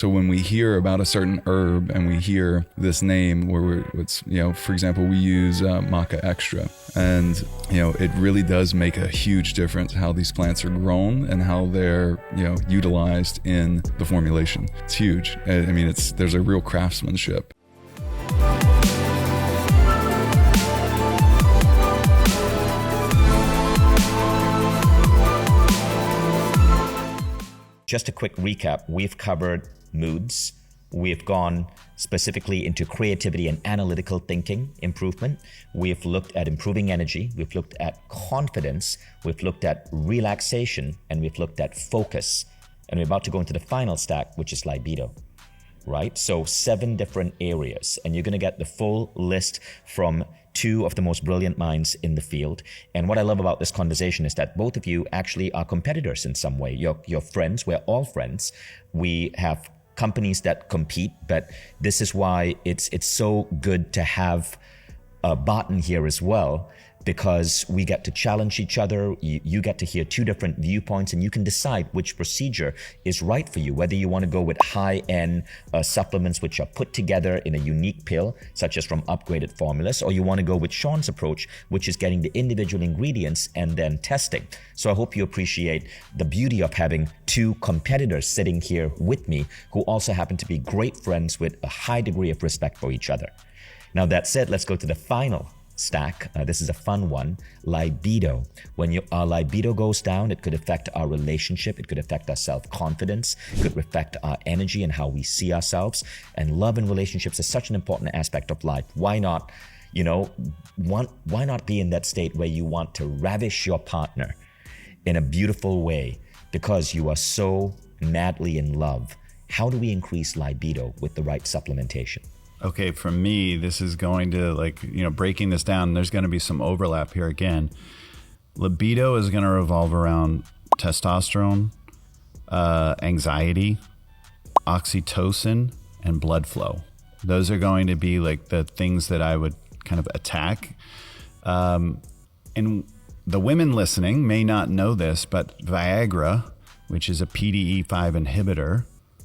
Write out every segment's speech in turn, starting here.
So when we hear about a certain herb and we hear this name it's, for example, we use maca extra, and, it really does make a huge difference how these plants are grown and how they're, utilized in the formulation. It's huge. I mean, there's a real craftsmanship. Just a quick recap, we've covered moods. We've gone specifically into creativity and analytical thinking improvement. We've looked at improving energy. We've looked at confidence. We've looked at relaxation, and we've looked at focus. And we're about to go into the final stack, which is libido, right? So 7 different areas, and you're going to get the full list from 2 of the most brilliant minds in the field. And what I love about this conversation is that both of you actually are competitors in some way. You're friends. We're all friends. We have companies that compete, but this is why it's so good to have Barton here as well, because we get to challenge each other. You get to hear 2 different viewpoints, and you can decide which procedure is right for you, whether you want to go with high-end supplements which are put together in a unique pill, such as from upgraded formulas, or you want to go with Sean's approach, which is getting the individual ingredients and then testing. So I hope you appreciate the beauty of having 2 competitors sitting here with me who also happen to be great friends with a high degree of respect for each other. Now, that said, let's go to the final stack. This is a fun one. Libido. When our libido goes down, it could affect our relationship. It could affect our self-confidence. It could affect our energy and how we see ourselves. And love and relationships is such an important aspect of life. Why not, why not be in that state where you want to ravish your partner in a beautiful way because you are so madly in love? How do we increase libido with the right supplementation? Okay, for me, this is going to breaking this down, there's going to be some overlap here again. Libido is going to revolve around testosterone, anxiety, oxytocin, and blood flow. Those are going to be the things that I would kind of attack. And the women listening may not know this, but Viagra, which is a PDE5 inhibitor,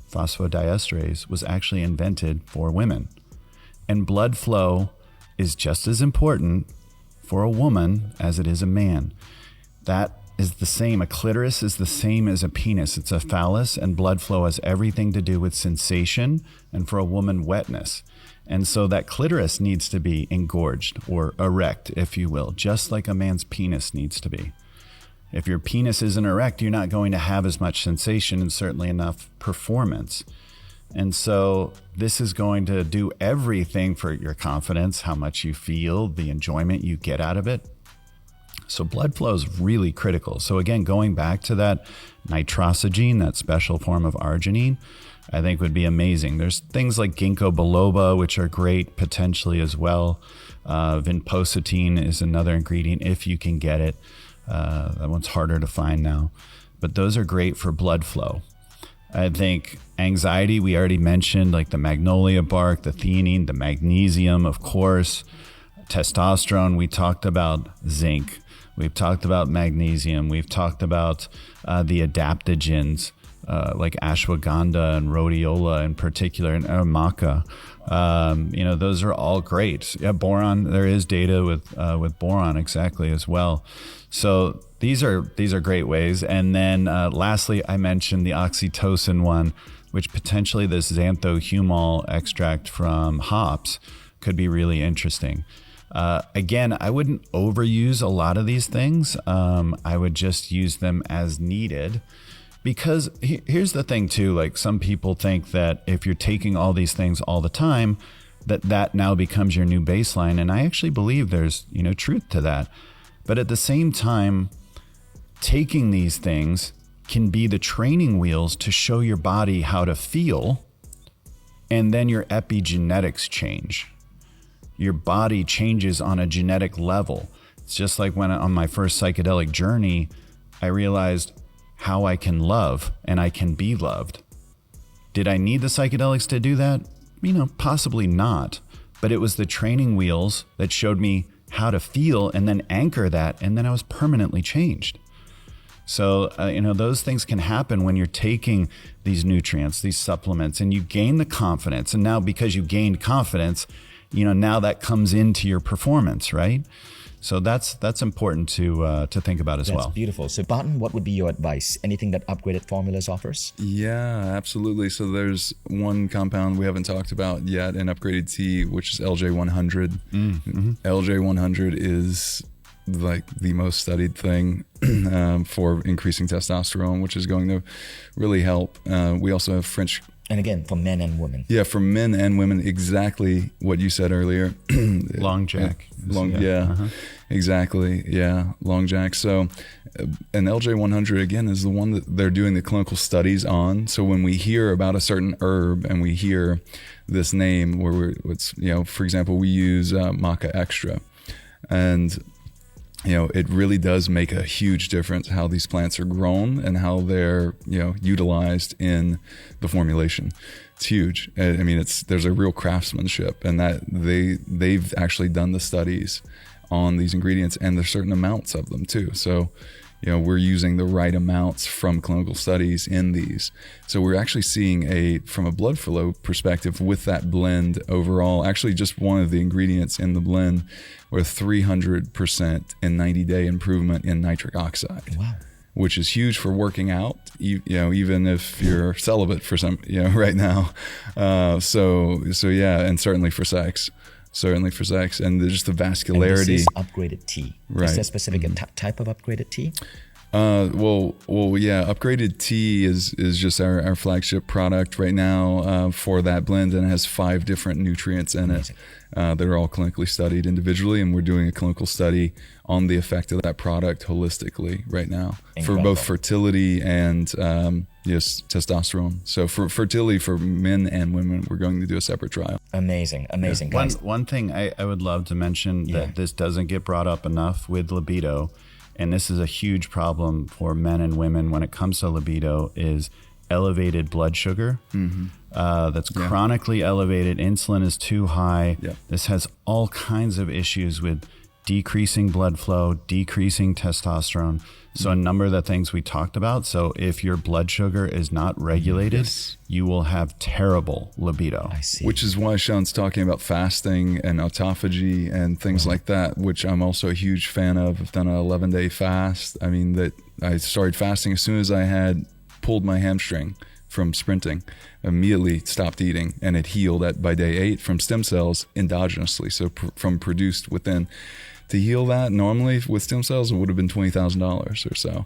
phosphodiesterase, was actually invented for women. And blood flow is just as important for a woman as it is a man. That is the same. A clitoris is the same as a penis. It's a phallus, and blood flow has everything to do with sensation, and for a woman, wetness. And so that clitoris needs to be engorged or erect, if you will, just like a man's penis needs to be. If your penis isn't erect, you're not going to have as much sensation and certainly enough performance. And so this is going to do everything for your confidence, how much you feel, the enjoyment you get out of it. So blood flow is really critical. So again, going back to that nitrosigine, that special form of arginine, I think would be amazing. There's things like ginkgo biloba, which are great potentially as well. Vinpocetine is another ingredient if you can get it. That one's harder to find now. But those are great for blood flow. I think anxiety, we already mentioned, like the magnolia bark, the theanine, the magnesium, of course. Testosterone, we talked about zinc. We've talked about magnesium. We've talked about the adaptogens, like ashwagandha and rhodiola in particular, and maca. Those are all great. Yeah, boron, there is data with boron exactly as well. So these are great ways. And then lastly, I mentioned the oxytocin one, which potentially this xanthohumol extract from hops could be really interesting. Again, I wouldn't overuse a lot of these things. I would just use them as needed. Because here's the thing too, like some people think that if you're taking all these things all the time, that now becomes your new baseline. And I actually believe there's, truth to that. But at the same time, taking these things can be the training wheels to show your body how to feel. And then your epigenetics change. Your body changes on a genetic level. It's just like when on my first psychedelic journey, I realized how I can love and I can be loved. Did I need the psychedelics to do that? Possibly not. But it was the training wheels that showed me how to feel and then anchor that, and then I was permanently changed. So, those things can happen when you're taking these nutrients, these supplements, and you gain the confidence. And now because you gained confidence, now that comes into your performance, right? So that's important to think about as well. That's beautiful. So Barton, what would be your advice? Anything that Upgraded Formulas offers? Yeah, absolutely. So there's one compound we haven't talked about yet in Upgraded Tea, which is LJ100. Mm-hmm. LJ100 is like the most studied thing for increasing testosterone, which is going to really help. We also have French. And again, for men and women. Yeah, for men and women, exactly what you said earlier. Long Jack. Exactly. Yeah, Long Jack. So, and LJ100 again is the one that they're doing the clinical studies on. So when we hear about a certain herb and we hear this name, for example, we use Maca Extra, and it really does make a huge difference how these plants are grown and how they're, utilized in the formulation. It's huge. I mean, there's a real craftsmanship, and that they've actually done the studies on these ingredients, and there's certain amounts of them too. So, we're using the right amounts from clinical studies in these. So we're actually seeing from a blood flow perspective with that blend overall, actually just one of the ingredients in the blend, we're 300% in 90-day improvement in nitric oxide. Wow. Which is huge for working out, even if you're celibate for some, right now. So yeah, and certainly for sex. And just the vascularity. And this is upgraded tea. Right. Is there a specific type of upgraded tea? Well, yeah. Upgraded tea is just our flagship product right now for that blend, and it has 5 different nutrients in it that are all clinically studied individually, and we're doing a clinical study on the effect of that product holistically right now. Incredible. For both fertility and testosterone. So for fertility for men and women, we're going to do a separate trial. Amazing, Yeah. guys. One thing I would love to mention that this doesn't get brought up enough with libido, and this is a huge problem for men and women when it comes to libido, is elevated blood sugar. Mm-hmm. That's chronically elevated. Insulin is too high. Yep. This has all kinds of issues with decreasing blood flow, decreasing testosterone. So a number of the things we talked about. So if your blood sugar is not regulated, you will have terrible libido. I see. Which is why Sean's talking about fasting and autophagy and things like that, which I'm also a huge fan of. I've done an 11-day fast. I mean, that I started fasting as soon as I had pulled my hamstring from sprinting. Immediately stopped eating, and it healed by day 8 from stem cells endogenously, so from produced within. To heal that normally with stem cells, it would have been $20,000 or so.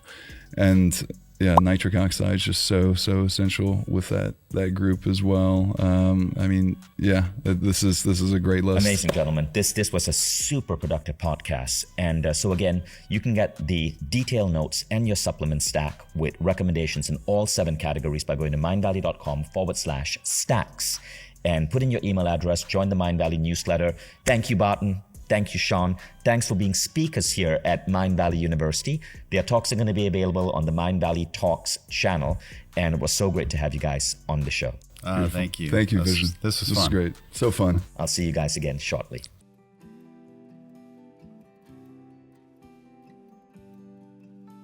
And yeah, nitric oxide is just so essential with that group as well. I mean, yeah, this is a great list. Amazing, gentlemen. This was a super productive podcast. And so again, you can get the detailed notes and your supplement stack with recommendations in all 7 categories by going to mindvalley.com/stacks and put in your email address, join the Mind Valley newsletter. Thank you, Barton. Thank you, Sean. Thanks for being speakers here at Mind Valley University. Their talks are going to be available on the Mind Valley Talks channel. And it was so great to have you guys on the show. Thank you. Thank you, Vision. This was fun. This is great. So fun. I'll see you guys again shortly.